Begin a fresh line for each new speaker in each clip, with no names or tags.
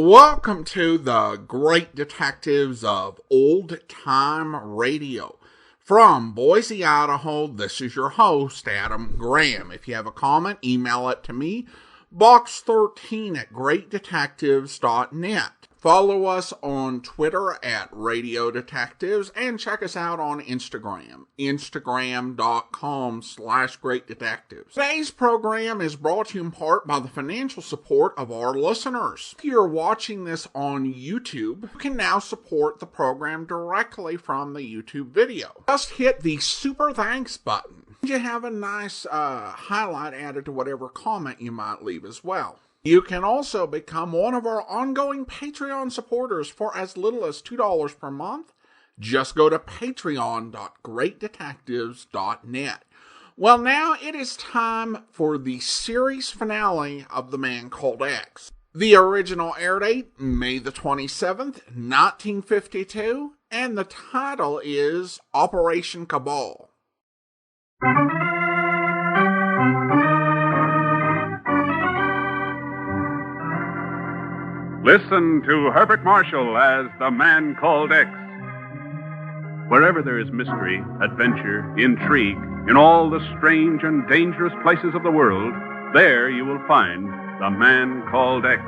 Welcome to the Great Detectives of Old Time Radio. From Boise, Idaho, this is your host, Adam Graham. If you have a comment, email it to me, box13@greatdetectives.net. Follow us on Twitter at Radio Detectives and check us out on Instagram, instagram.com/greatdetectives. Today's program is brought to you in part by the financial support of our listeners. If you're watching this on YouTube, you can now support the program directly from the YouTube video. Just hit the Super Thanks button. You have a nice highlight added to whatever comment you might leave as well. You can also become one of our ongoing Patreon supporters for as little as $2 per month. Just go to patreon.greatdetectives.net. Well, now it is time for the series finale of The Man Called X. The original air date, May the 27th, 1952, and the title is Operation Cabal.
Listen to Herbert Marshall as The Man Called X. Wherever there is mystery, adventure, intrigue, in all the strange and dangerous places of the world, there you will find The Man Called X.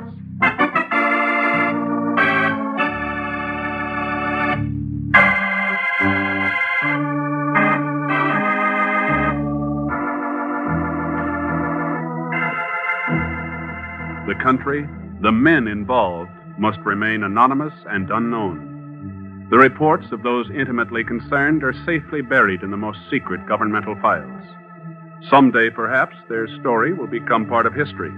The country, the men involved must remain anonymous and unknown. The reports of those intimately concerned are safely buried in the most secret governmental files. Someday, perhaps, their story will become part of history.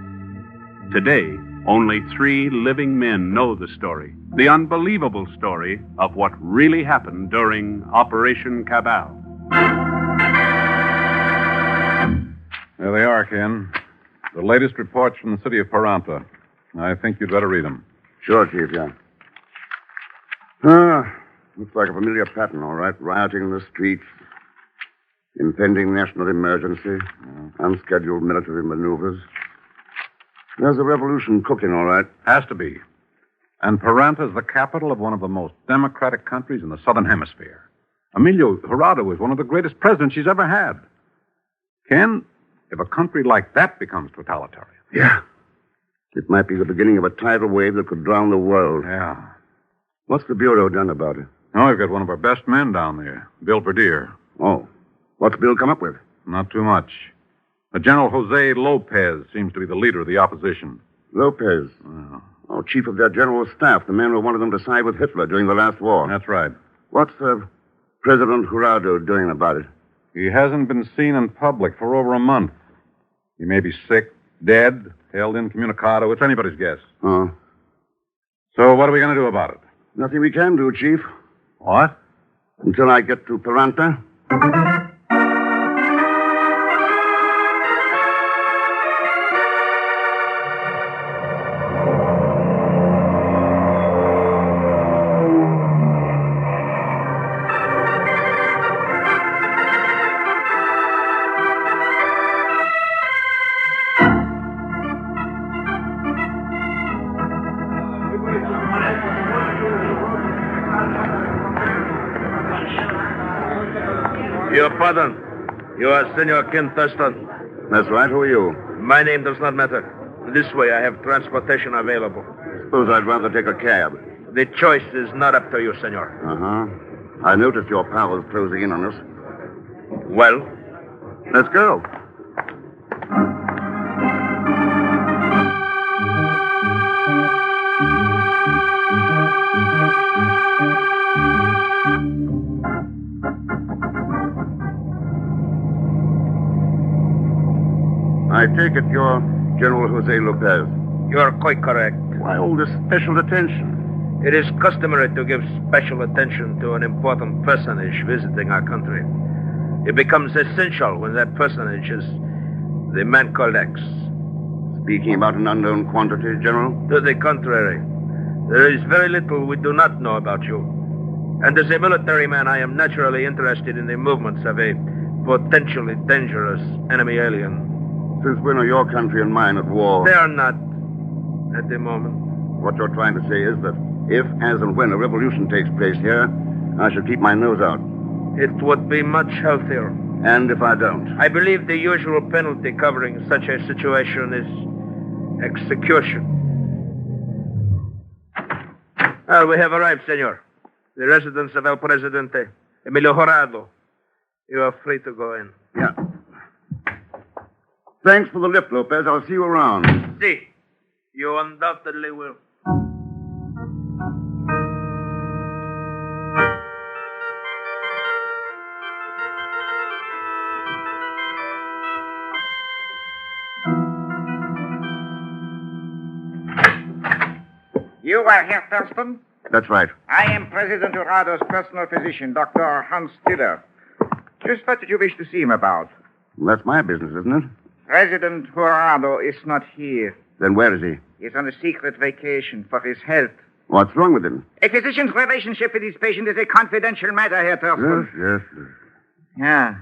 Today, only 3 living men know the story, the unbelievable story of what really happened during Operation Cabal.
There they are, Ken. The latest reports from the city of Paranta. I think you'd better read them.
Sure, Chief, yeah. Looks like a familiar pattern, all right. Rioting in the streets, impending national emergency, unscheduled military maneuvers. There's a revolution cooking, all right.
Has to be. And Paranta's the capital of one of the most democratic countries in the southern hemisphere. Emilio Jurado is one of the greatest presidents she's ever had. Ken, if a country like that becomes totalitarian...
Yeah. It might be the beginning of a tidal wave that could drown the world.
Yeah.
What's the Bureau done about it?
Oh, we've got one of our best men down there, Bill Verdier.
Oh. What's Bill come up with?
Not too much. General Jose Lopez seems to be the leader of the opposition.
Lopez? Oh, chief of their general staff, the man who wanted them to side with Hitler during the last war.
That's right.
What's President Jurado doing about it?
He hasn't been seen in public for over a month. He may be sick, dead, held incommunicado. It's anybody's guess.
Oh.
So what are we going to do about it?
Nothing we can do, Chief.
What?
Until I get to Paranta.
Your pardon. You are Senor Ken Thurston.
That's right. Who are you?
My name does not matter. This way I have transportation available.
Suppose I'd rather take a cab.
The choice is not up to you, senor.
Uh-huh. I noticed your pal was closing in on us.
Well?
Let's go. I take it you're General Jose Lopez.
You're quite correct.
Why all this special attention?
It is customary to give special attention to an important personage visiting our country. It becomes essential when that personage is the man called X.
Speaking about an unknown quantity, General?
To the contrary. There is very little we do not know about you. And as a military man, I am naturally interested in the movements of a potentially dangerous enemy alien.
Since when are your country and mine at war?
They are not at the moment.
What you're trying to say is that if, as, and when a revolution takes place here, I should keep my nose out.
It would be much healthier.
And if I don't?
I believe the usual penalty covering such a situation is execution. Well, we have arrived, senor. The residence of El Presidente, Emilio Jurado. You are free to go in.
Yeah. Thanks for the lift, Lopez. I'll see you around.
See, you undoubtedly will.
You are Herr Thurston?
That's right.
I am President Jurado's personal physician, Dr. Hans Tiller. Just what did you wish to see him about?
Well, that's my business, isn't it?
President Jurado is not here.
Then where is he?
He's on a secret vacation for his health.
What's wrong with him?
A physician's relationship with his patient is a confidential matter, Herr Thurston.
Yes.
Yeah.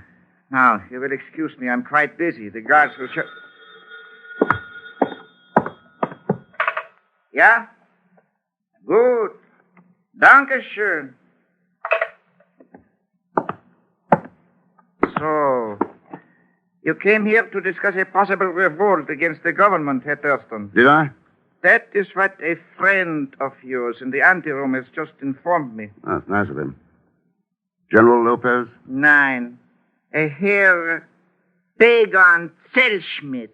Now, you will excuse me. I'm quite busy. The guards will show... Yeah? Good. Dankeschön. So, you came here to discuss a possible revolt against the government, Herr Thurston.
Did I?
That is what a friend of yours in the anteroom has just informed me.
That's nice of him. General Lopez?
Nein. A Herr Begon Zellschmidt.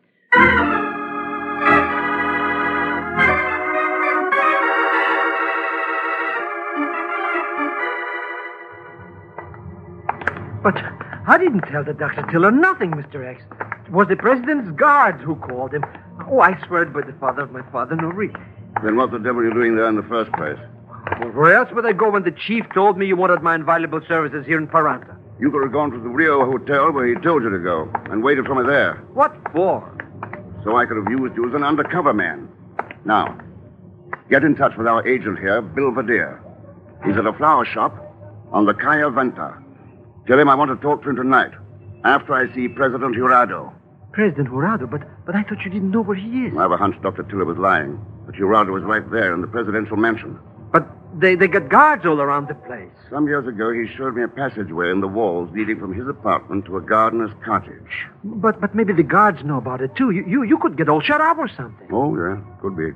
But I didn't tell the Dr. Tiller nothing, Mr. X. It was the president's guards who called him. Oh, I swear it by the father of my father, no, really.
Then what the devil are you doing there in the first place?
Well, where else would I go when the chief told me you wanted my invaluable services here in Paranta?
You could have gone to the Rio Hotel where he told you to go and waited for me there.
What for?
So I could have used you as an undercover man. Now, get in touch with our agent here, Bill Vadere. He's at a flower shop on the Calle Venta. Tell him I want to talk to him tonight, after I see President Jurado.
President Jurado? But I thought you didn't know where he is.
I have a hunch Dr. Tiller was lying, but Jurado was right there in the presidential mansion.
But they got guards all around the place.
Some years ago, he showed me a passageway in the walls leading from his apartment to a gardener's cottage.
But maybe the guards know about it, too. You could get all shut up or something.
Oh, yeah, could be.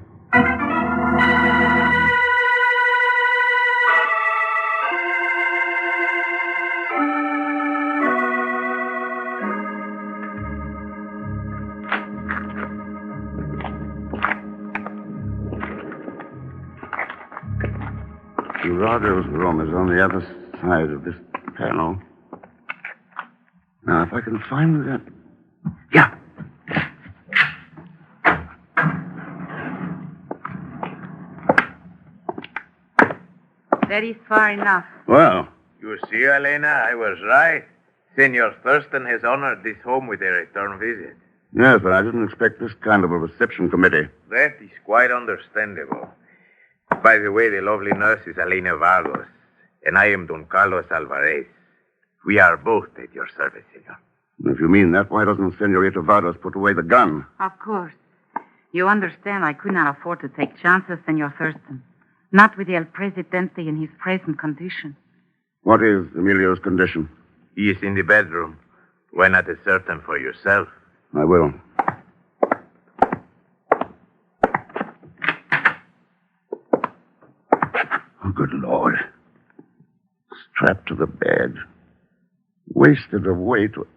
Jurado's room is on the other side of this panel. Now, if I can find that... Yeah.
That is far enough.
Well,
You see, Elena, I was right. Senor Thurston has honored this home with a return visit.
yes, but I didn't expect this kind of a reception committee.
That is quite understandable. By the way, the lovely nurse is Elena Vargas, and I am Don Carlos Alvarez. We are both at your service, senor.
If you mean that, why doesn't Senorita Vargas put away the gun?
Of course. You understand I could not afford to take chances, Senor Thurston. Not with El Presidente in his present condition.
What is Emilio's condition?
He is in the bedroom. Why not ascertain for yourself?
I will. Oh, good Lord. Strapped to the bed. Wasted away to...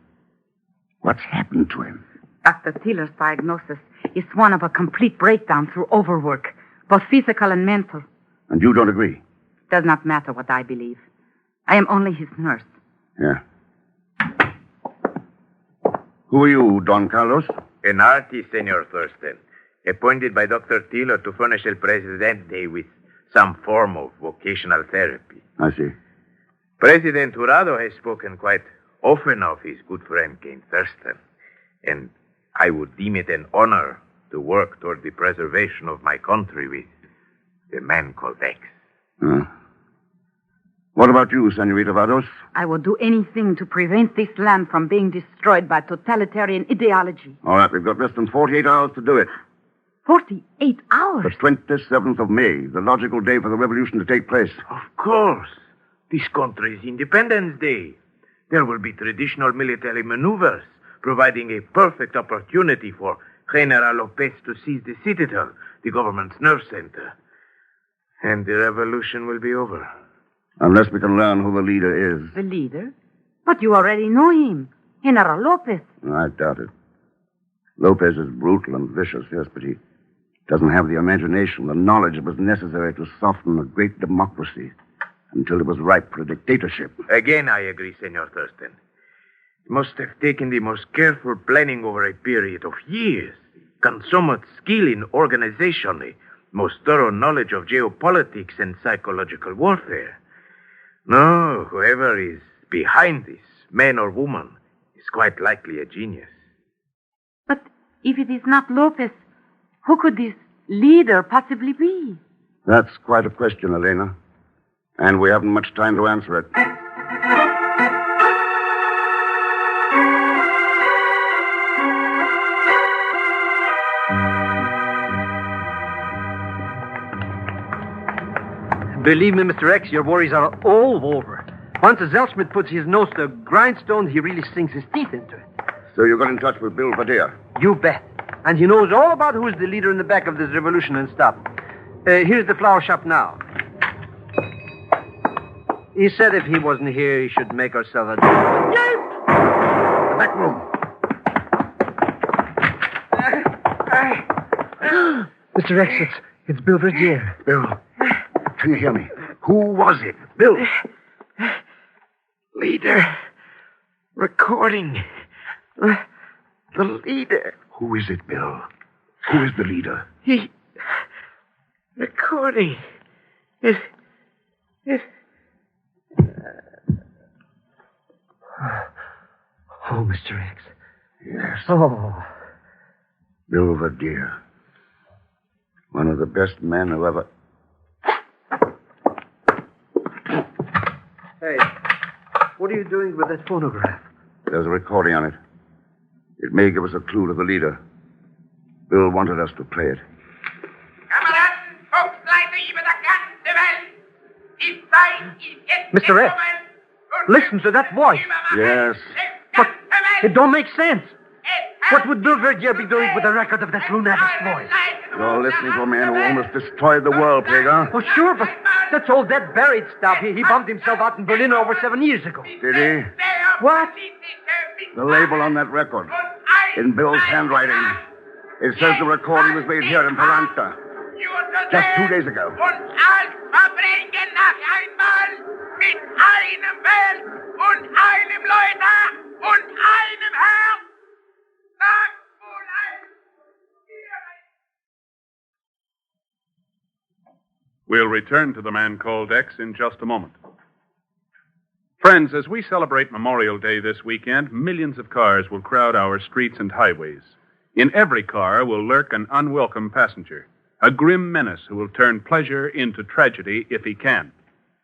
What's happened to him?
Dr. Tiller's diagnosis is one of a complete breakdown through overwork, both physical and mental.
And you don't agree?
It does not matter what I believe. I am only his nurse.
Yeah. Who are you, Don Carlos?
An artist, Senor Thurston, appointed by Dr. Tiller to furnish El Presidente with some form of vocational therapy.
I see.
President Jurado has spoken quite often of his good friend Ken Thurston, and I would deem it an honor to work toward the preservation of my country with the man called X.
What about you, Senorita Vargas?
I will do anything to prevent this land from being destroyed by totalitarian ideology.
All right, we've got less than 48 hours to do it.
48 hours?
The 27th of May, the logical day for the revolution to take place.
Of course. This country's Independence Day. There will be traditional military maneuvers, providing a perfect opportunity for General Lopez to seize the citadel, the government's nerve center. And the revolution will be over.
Unless we can learn who the leader is.
The leader? But you already know him. General Lopez.
I doubt it. Lopez is brutal and vicious, yes, but he doesn't have the imagination, the knowledge that was necessary to soften a great democracy until it was ripe for a dictatorship.
Again, I agree, Senor Thurston. It must have taken the most careful planning over a period of years, consummate skill in organization, a most thorough knowledge of geopolitics and psychological warfare. No, whoever is behind this, man or woman, is quite likely a genius.
But if it is not Lopez, who could this leader possibly be?
That's quite a question, Elena. And we haven't much time to answer it.
Believe me, Mr. X, your worries are all over. Once Zellschmidt puts his nose to a grindstone, he really sinks his teeth into it.
So you got in touch with Bill Padilla?
You bet. And he knows all about who's the leader in the back of this revolution and stuff. Here's the flower shop now. He said if he wasn't here, he should make ourselves a deal.
The back room.
Mr. X, it's Bill Vergier.
Bill, can you hear me? Who was it? Bill.
Leader. Recording. The leader.
Who is it, Bill? Who is the leader?
He... Recording. It...
Oh, Mr. X.
Yes.
Oh.
Bill Vergier. One of the best men who ever...
Hey, what are you doing with that phonograph?
There's a recording on it. It may give us a clue to the leader. Bill wanted us to play it.
Mr. X, listen to that voice.
Yes.
But it don't make sense. What would Bill Vergier be doing with a record of that lunatic's voice?
You're listening to a man who almost destroyed the world, Pig, huh?
Oh, sure, but that's all that buried stuff. He bumped himself out in Berlin over 7 years ago.
Did he?
What?
The label on that record. In Bill's handwriting. It says the recording was made here in Peranta. Just 2 days ago.
We'll return to the man called X in just a moment. Friends, as we celebrate Memorial Day this weekend, millions of cars will crowd our streets and highways. In every car will lurk an unwelcome passenger, a grim menace who will turn pleasure into tragedy if he can.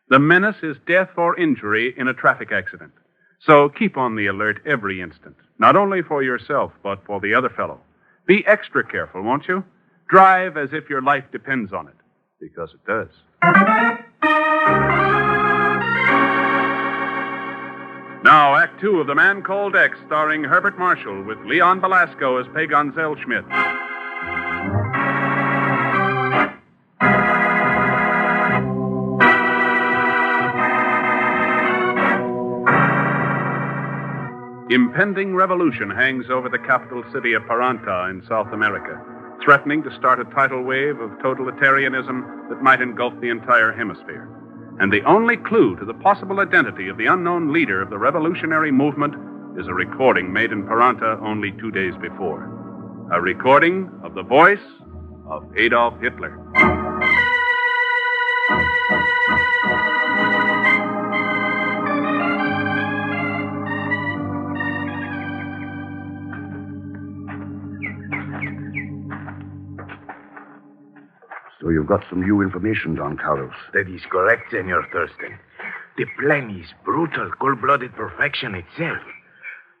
The menace is death or injury in a traffic accident. So keep on the alert every instant, not only for yourself, but for the other fellow. Be extra careful, won't you? Drive as if your life depends on it, because it does. Now, Act Two of The Man Called X, starring Herbert Marshall, with Leon Belasco as Pagan Zellschmidt. Impending revolution hangs over the capital city of Peranta in South America, threatening to start a tidal wave of totalitarianism that might engulf the entire hemisphere. And the only clue to the possible identity of the unknown leader of the revolutionary movement is a recording made in Peranta only 2 days before. A recording of the voice of Adolf Hitler.
So you've got some new information, Don Carlos.
That is correct, Senor Thurston. The plan is brutal, cold-blooded perfection itself.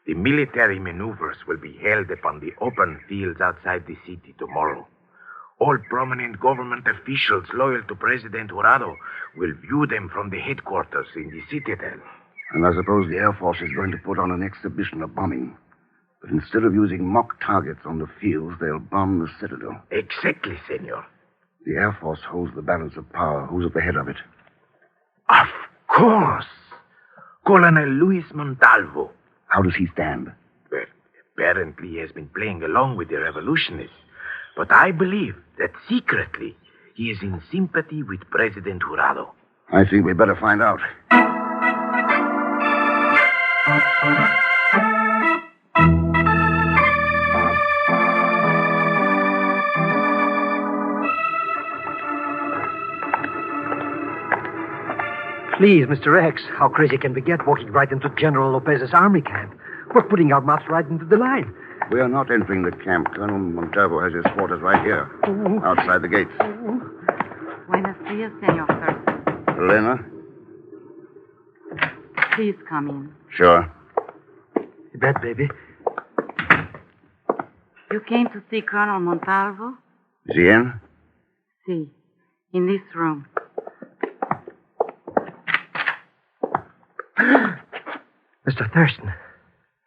The military maneuvers will be held upon the open fields outside the city tomorrow. All prominent government officials loyal to President Jurado will view them from the headquarters in the Citadel.
And I suppose the Air Force is going to put on an exhibition of bombing. But instead of using mock targets on the fields, they'll bomb the Citadel.
Exactly, senor.
The Air Force holds the balance of power. Who's at the head of it?
Of course. Colonel Luis Montalvo.
How does he stand?
Well, apparently he has been playing along with the revolutionists. But I believe that secretly he is in sympathy with President Jurado.
I think we better find out.
Please, Mr. X, how crazy can we get walking right into General Lopez's army camp? We're putting our mouths right into the line.
We are not entering the camp. Colonel Montalvo has his quarters right here, outside the gates.
Buenos dias, Senor Thurston.
Elena?
Please come in.
Sure.
You bet, baby.
You came to see Colonel Montalvo?
Is he in?
Si. In this room.
Mr. Thurston.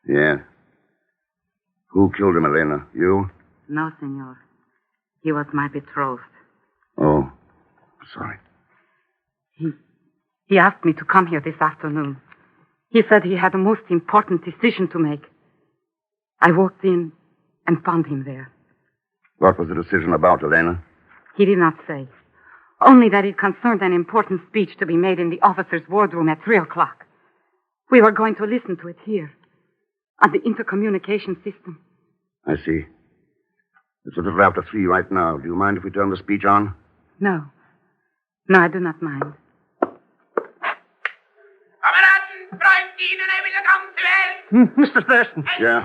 Yeah. Who killed him, Elena? You?
No, senor. He was my betrothed.
Oh, sorry.
He asked me to come here this afternoon. He said he had a most important decision to make. I walked in and found him there.
What was the decision about, Elena?
He did not say. Only that it concerned an important speech to be made in the officers' wardroom at 3 o'clock. We were going to listen to it here, on the intercommunication system.
I see. It's a little after 3 right now. Do you mind if we turn the speech on?
No. No, I do not mind.
Mr. Thurston.
Yeah?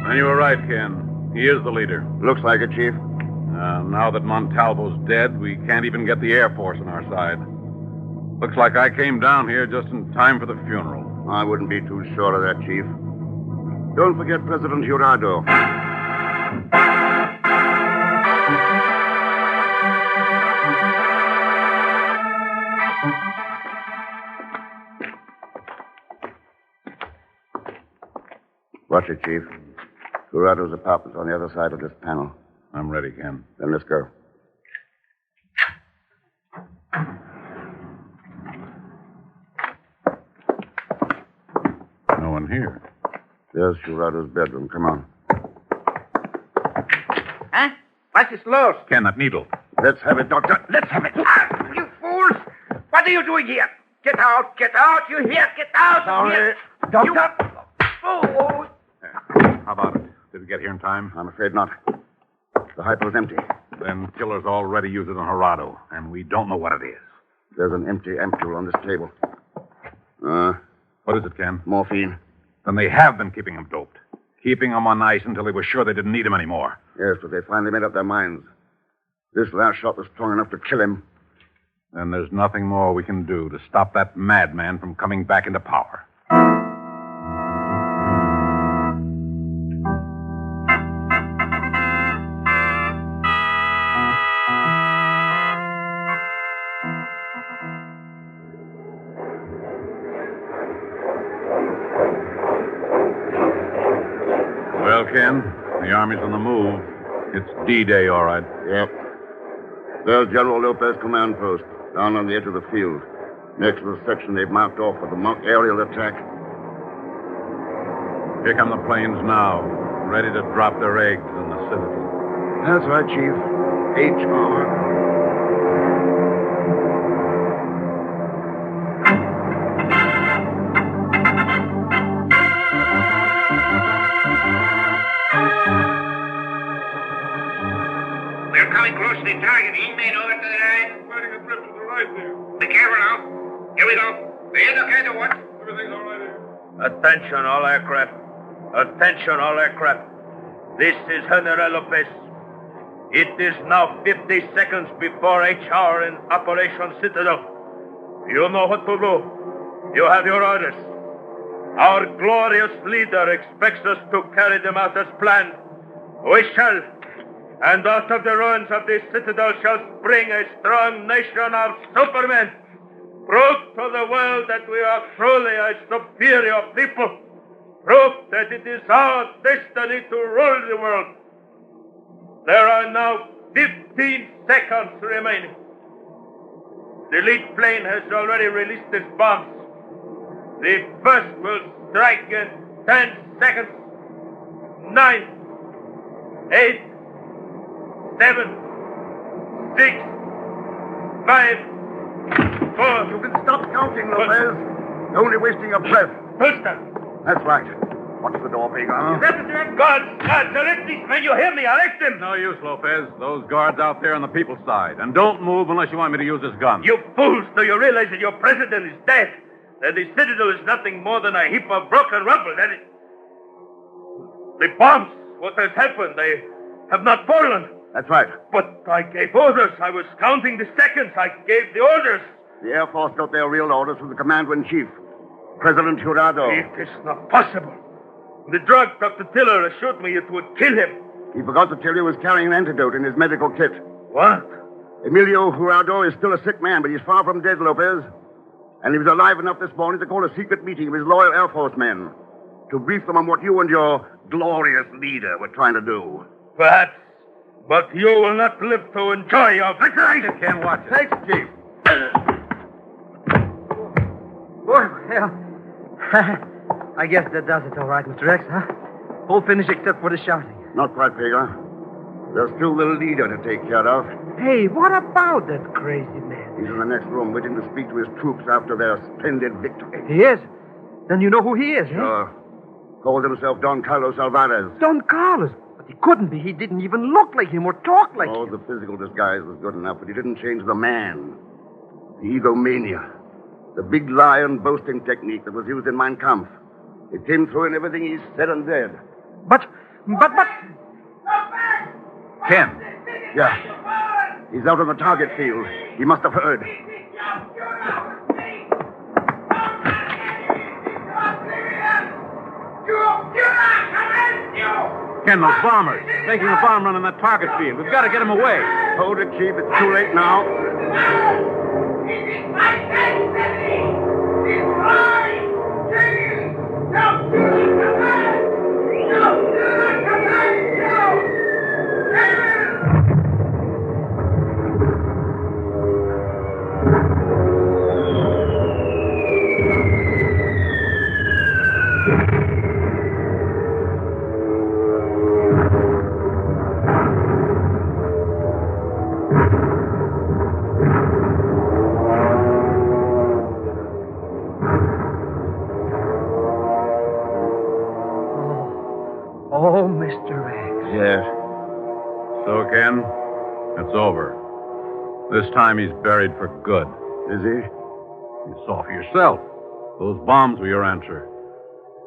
And you were right, Ken. He is the leader.
Looks like it, Chief.
Now that Montalvo's dead, we can't even get the Air Force on our side. Looks like I came down here just in time for the funeral.
I wouldn't be too sure of that, Chief. Don't forget President Jurado. Watch it, Chief. Jurado's apartment's on the other side of this panel.
I'm ready, Ken.
Then let's go.
No one here.
There's Jurado's bedroom. Come on.
Huh? What is lost?
Ken, that needle.
Let's have it, Doctor.
Let's have it. Ah, you fools! What are you doing here? Get out, get out, you hear? Get out!
Sorry.
Here.
Doctor.
You fools!
How about it? Did we get here in time?
I'm afraid not. The hypo's empty.
Then killers already used it on Jurado, and we don't know what it is.
There's an empty ampule on this table.
What is it, Ken?
Morphine.
Then they have been keeping him doped. Keeping him on ice until they were sure they didn't need him anymore.
Yes, but they finally made up their minds. This last shot was strong enough to kill him.
Then there's nothing more we can do to stop that madman from coming back into power. Well, Ken, the Army's on the move. It's D-Day, all right.
Yep. There's General Lopez command post, down on the edge of the field. Next to the section they've marked off for the mock aerial attack.
Here come the planes now, ready to drop their eggs in the Citadel.
That's right, Chief. H.R.
We're coming close to the target. Inmate over to the right.
Fighting a trip to the right there.
Be careful now. Here we go. We'll look at the what?
Everything's all right here.
Attention, all aircraft. Attention, all aircraft. This is General Lopez. It is now 50 seconds before HR in Operation Citadel. You know what to do. You have your orders. Our glorious leader expects us to carry them out as planned. We shall. And out of the ruins of this citadel shall spring a strong nation of supermen. Prove to the world that we are truly a superior people. Prove that it is our destiny to rule the world. There are now 15 seconds remaining. The lead plane has already released its bombs. The first will strike in 10 seconds. 9, 8, 7, 6, 5, 4.
You can stop counting, Lopez. You're only wasting your breath.
Houston.
That's right. Watch the door, Vega.
Guards, arrest these men. You hear me? Arrest them.
No use, Lopez. Those guards out there on the people's side. And don't move unless you want me to use this gun.
You fools. Do you realize that your president is dead? That the citadel is nothing more than a heap of broken rubble. That is... The bombs. What has happened? They have not fallen.
That's right.
But I gave orders. I was counting the seconds. I gave the orders.
The Air Force got their real orders from the Commander-in-Chief, President Jurado.
It is not possible. The drug Dr. Tiller assured me it would kill him.
He forgot to tell you he was carrying an antidote in his medical kit.
What?
Emilio Jurado is still a sick man, but he's far from dead, Lopez. And he was alive enough this morning to call a secret meeting of his loyal Air Force men to brief them on what you and your glorious leader were trying to do.
Perhaps. But you will not live to enjoy your victory.
You can't watch it.
Thanks, Chief.
Well, I guess that does it all right, Mr. X, huh? All finished except for the shouting.
Not quite, Vega. There's still the leader to take care of.
Hey, what about that crazy man?
He's in the next room waiting to speak to his troops after their splendid victory.
He is? Then you know who he is,
Sure. Calls himself Don Carlos Alvarez.
Don Carlos. But he couldn't be. He didn't even look like him or talk like
Oh,
him.
the physical disguise was good enough, but he didn't change the man. The egomania. The big lie and boasting technique that was used in Mein Kampf. It came through in everything he said and did.
But...
Ken.
Yeah. He's out on the target field. He must have heard.
Ken, those bombers. Making a bomb run on that target field. We've got to get them away.
Hold it, Chief. It's too late now.
Oh, Mr. X.
Yes.
So, Ken, it's over. This time he's buried for good.
Is he?
You saw for yourself. Those bombs were your answer.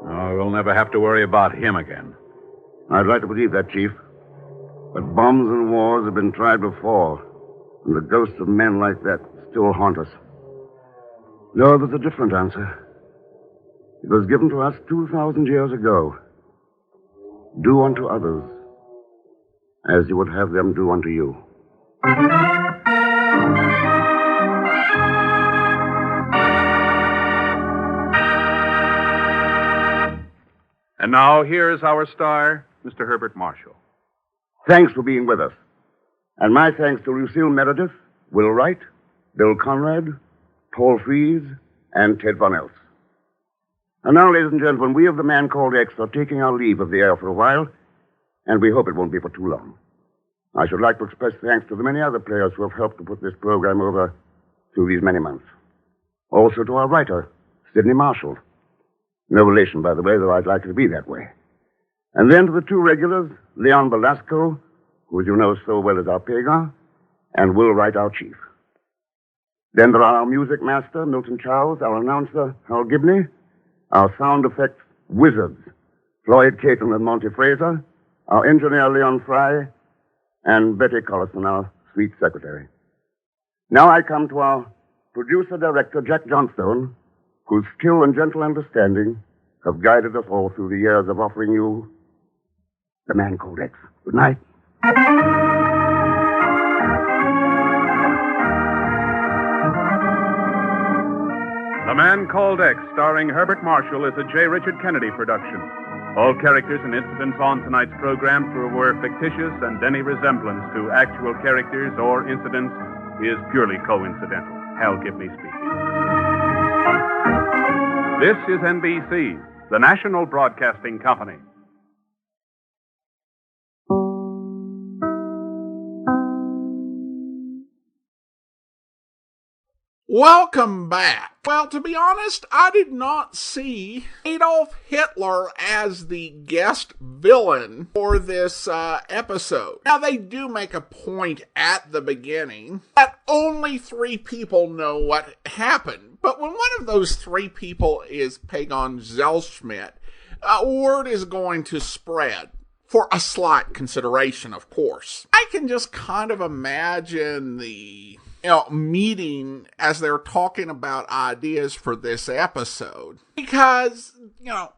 Oh, we'll never have to worry about him again.
I'd like to believe that, Chief. But bombs and wars have been tried before, and the ghosts of men like that still haunt us. No, there's a different answer. It was given to us 2,000 years ago. Do unto others as you would have them do unto you.
And now, here is our star, Mr. Herbert Marshall.
Thanks for being with us. And my thanks to Lucille Meredith, Will Wright, Bill Conrad, Paul Fries, and Ted Von Elst. And now, ladies and gentlemen, we of the Man Called X are taking our leave of the air for a while, and we hope it won't be for too long. I should like to express thanks to the many other players who have helped to put this program over through these many months. Also to our writer, Sidney Marshall. No relation, by the way, though I'd like it to be that way. And then to the two regulars, Leon Velasco, who, as you know so well, is our Pega, and Will Wright, our chief. Then there are our music master, Milton Charles, our announcer, Hal Gibney, our sound effects wizards, Floyd Caton and Monty Fraser, our engineer Leon Fry, and Betty Collison, our sweet secretary. Now I come to our producer-director, Jack Johnstone, whose skill and gentle understanding have guided us all through the years of offering you The Man Called X. Good night.
The Man Called X, starring Herbert Marshall, is a J. Richard Kennedy production. All characters and incidents on tonight's program were fictitious, and any resemblance to actual characters or incidents is purely coincidental. Hal Gibney speaking. This is NBC, the National Broadcasting Company.
Welcome back. Well, to be honest, I did not see Adolf Hitler as the guest villain for this episode. Now, they do make a point at the beginning that only 3 people know what happened. But when one of those 3 people is Pagon Zellschmidt, word is going to spread. For a slight consideration, of course. I can just kind of imagine the meeting as they're talking about ideas for this episode. Because,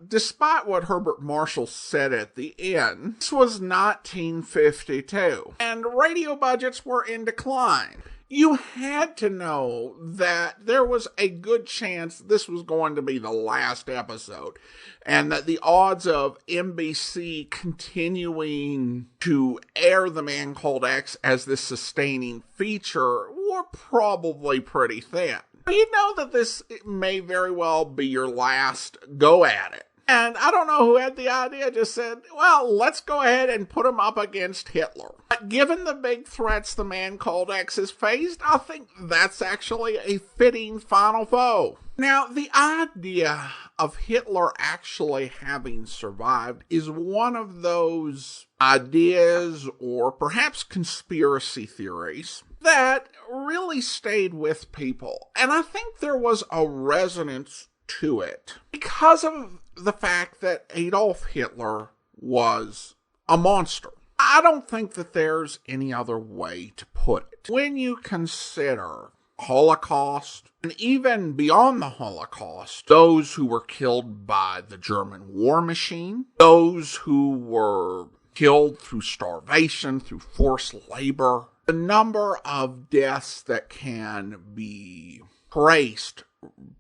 despite what Herbert Marshall said at the end, this was 1952, and radio budgets were in decline. You had to know that there was a good chance this was going to be the last episode, and that the odds of NBC continuing to air The Man Called X as this sustaining feature were probably pretty thin. You know that this may very well be your last go at it. And I don't know who had the idea, just said, well, let's go ahead and put him up against Hitler. But given the big threats The Man Called X has faced, I think that's actually a fitting final foe. Now, the idea of Hitler actually having survived is one of those ideas, or perhaps conspiracy theories, that really stayed with people. And I think there was a resonance to it because of the fact that Adolf Hitler was a monster. I don't think that there's any other way to put it. When you consider Holocaust, and even beyond the Holocaust, those who were killed by the German war machine, those who were killed through starvation, through forced labor, the number of deaths that can be traced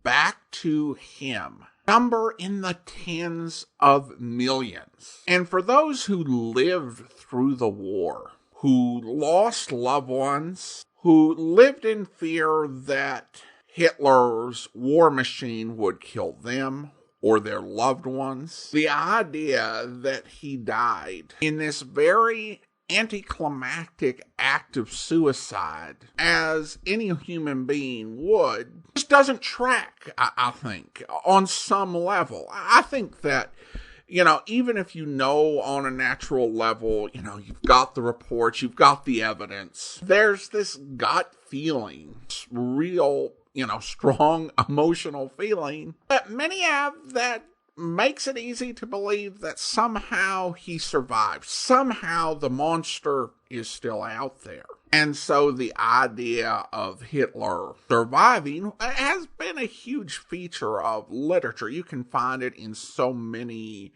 back to him number in the tens of millions. And for those who lived through the war, who lost loved ones, who lived in fear that Hitler's war machine would kill them or their loved ones, the idea that he died in this very anticlimactic act of suicide, as any human being would, just doesn't track, I think, on some level. I think that, even if you know on a natural level, you've got the reports, you've got the evidence, there's this gut feeling, real, strong emotional feeling that many have that makes it easy to believe that somehow he survived. Somehow the monster is still out there. And so the idea of Hitler surviving has been a huge feature of literature. You can find it in so many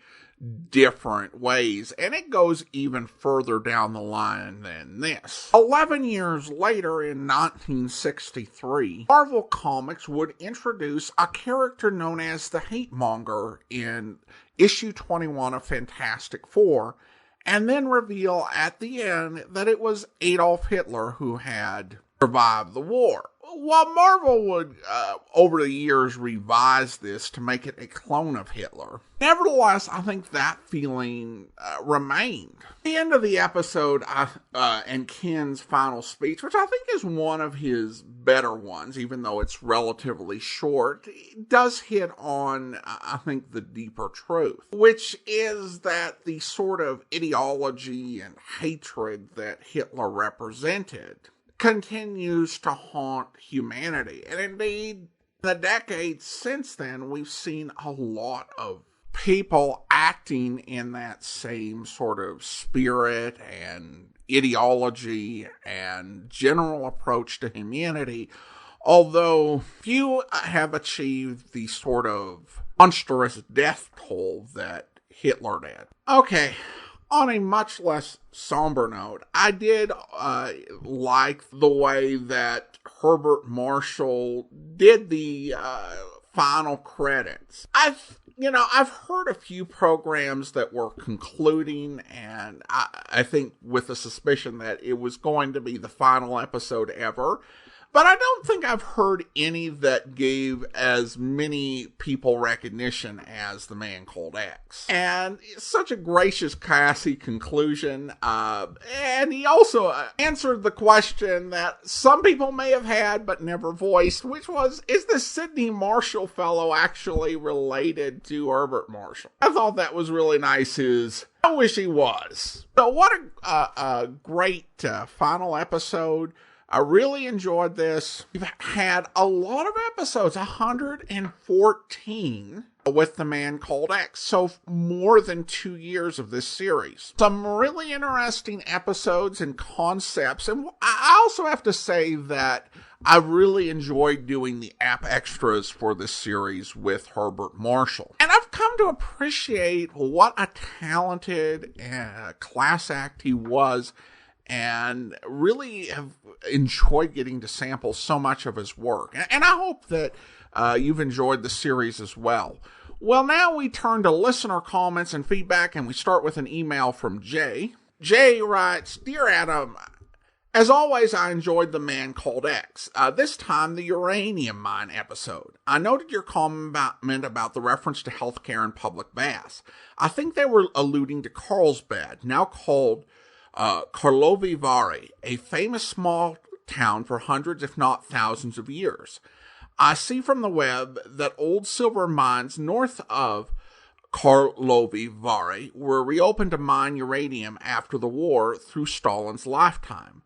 different ways, and it goes even further down the line than this. 11 years later, in 1963, Marvel Comics would introduce a character known as the Hate Monger in issue 21 of Fantastic Four, and then reveal at the end that it was Adolf Hitler who had survived the war. While Marvel would, over the years, revise this to make it a clone of Hitler, nevertheless, I think that feeling remained. At the end of the episode, and Ken's final speech, which I think is one of his better ones, even though it's relatively short, does hit on, I think, the deeper truth, which is that the sort of ideology and hatred that Hitler represented continues to haunt humanity. And indeed, in the decades since then, we've seen a lot of people acting in that same sort of spirit and ideology and general approach to humanity, although few have achieved the sort of monstrous death toll that Hitler did. Okay, on a much less somber note, I did like the way that Herbert Marshall did the final credits. I've heard a few programs that were concluding, and I think with the suspicion that it was going to be the final episode ever. But I don't think I've heard any that gave as many people recognition as The Man Called X. And it's such a gracious, classy conclusion. And he also answered the question that some people may have had but never voiced, which was, is this Sidney Marshall fellow actually related to Herbert Marshall? I thought that was really nice. I wish he was. So what a great final episode. I really enjoyed this. We've had a lot of episodes, 114 with The Man Called X, so more than 2 years of this series. Some really interesting episodes and concepts, and I also have to say that I really enjoyed doing the app extras for this series with Herbert Marshall. And I've come to appreciate what a talented class act he was, and really have enjoyed getting to sample so much of his work. And I hope that you've enjoyed the series as well. Well, now we turn to listener comments and feedback, and we start with an email from Jay. Jay writes, Dear Adam, as always, I enjoyed The Man Called X. This time, the uranium mine episode. I noted your comment about the reference to healthcare and public baths. I think they were alluding to Carlsbad, now called Karlovy Vary, a famous small town for hundreds, if not thousands of years. I see from the web that old silver mines north of Karlovy Vary were reopened to mine uranium after the war through Stalin's lifetime.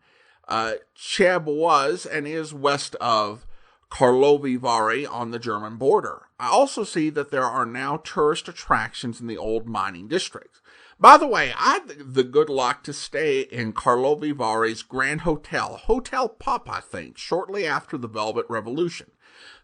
Cheb was and is west of Karlovy Vary on the German border. I also see that there are now tourist attractions in the old mining districts. By the way, I had the good luck to stay in Karlovy Vary's Grand Hotel, Hotel Pup, I think, shortly after the Velvet Revolution.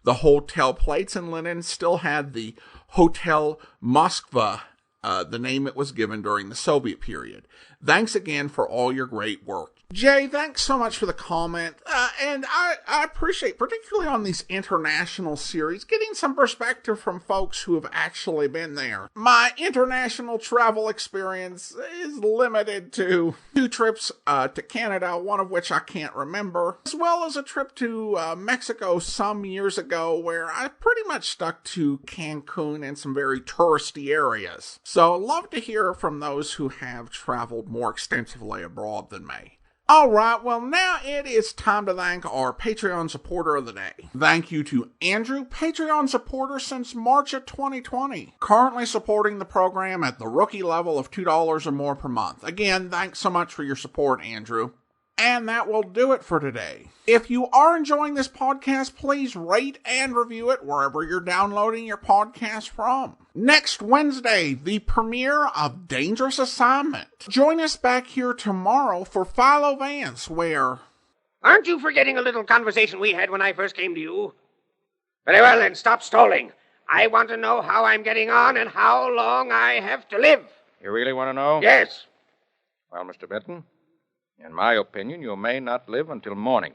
The hotel plates and linen still had the Hotel Moskva, the name it was given during the Soviet period. Thanks again for all your great work. Jay, thanks so much for the comment, and I appreciate, particularly on these international series, getting some perspective from folks who have actually been there. My international travel experience is limited to 2 trips to Canada, one of which I can't remember, as well as a trip to Mexico some years ago where I pretty much stuck to Cancun and some very touristy areas. So love to hear from those who have traveled more extensively abroad than me. Alright, well now it is time to thank our Patreon supporter of the day. Thank you to Andrew, Patreon supporter since March of 2020. Currently supporting the program at the rookie level of $2 or more per month. Again, thanks so much for your support, Andrew. And that will do it for today. If you are enjoying this podcast, please rate and review it wherever you're downloading your podcast from. Next Wednesday, the premiere of Dangerous Assignment. Join us back here tomorrow for Philo Vance, where...
Aren't you forgetting a little conversation we had when I first came to you? Very well, then, stop stalling. I want to know how I'm getting on and how long I have to live.
You really want to know?
Yes.
Well, Mr. Benton, in my opinion, you may not live until morning.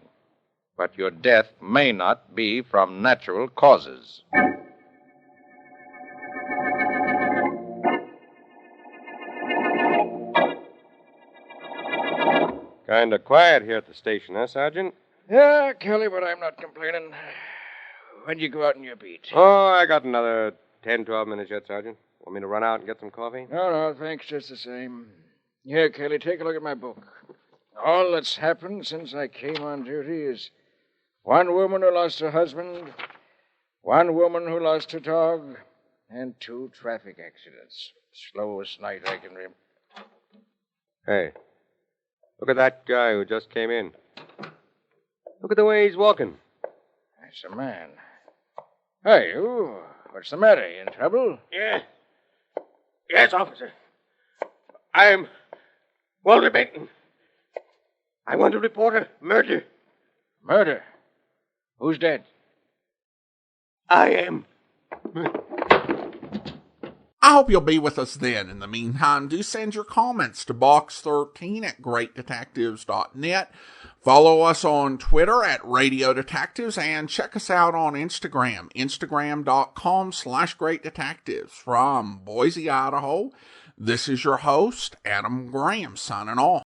But your death may not be from natural causes.
Kind of quiet here at the station, huh, Sergeant?
Yeah, Kelly, but I'm not complaining. When do you go out on your beat?
Oh, I got another 10, 12 minutes yet, Sergeant. Want me to run out and get some coffee?
No, thanks, just the same. Here, Kelly, take a look at my book. All that's happened since I came on duty is one woman who lost her husband, one woman who lost her dog, and 2 traffic accidents. Slowest night I can remember.
Hey, look at that guy who just came in. Look at the way he's walking.
That's a man. Hey, you. What's the matter? You in trouble?
Yeah. Yes, officer. I'm Walter Benton. I want to report a murder.
Murder? Who's dead?
I am.
I hope you'll be with us then. In the meantime, do send your comments to box13 at greatdetectives.net. Follow us on Twitter at Radio Detectives and check us out on Instagram, instagram.com/greatdetectives. From Boise, Idaho, this is your host, Adam Graham, signing off.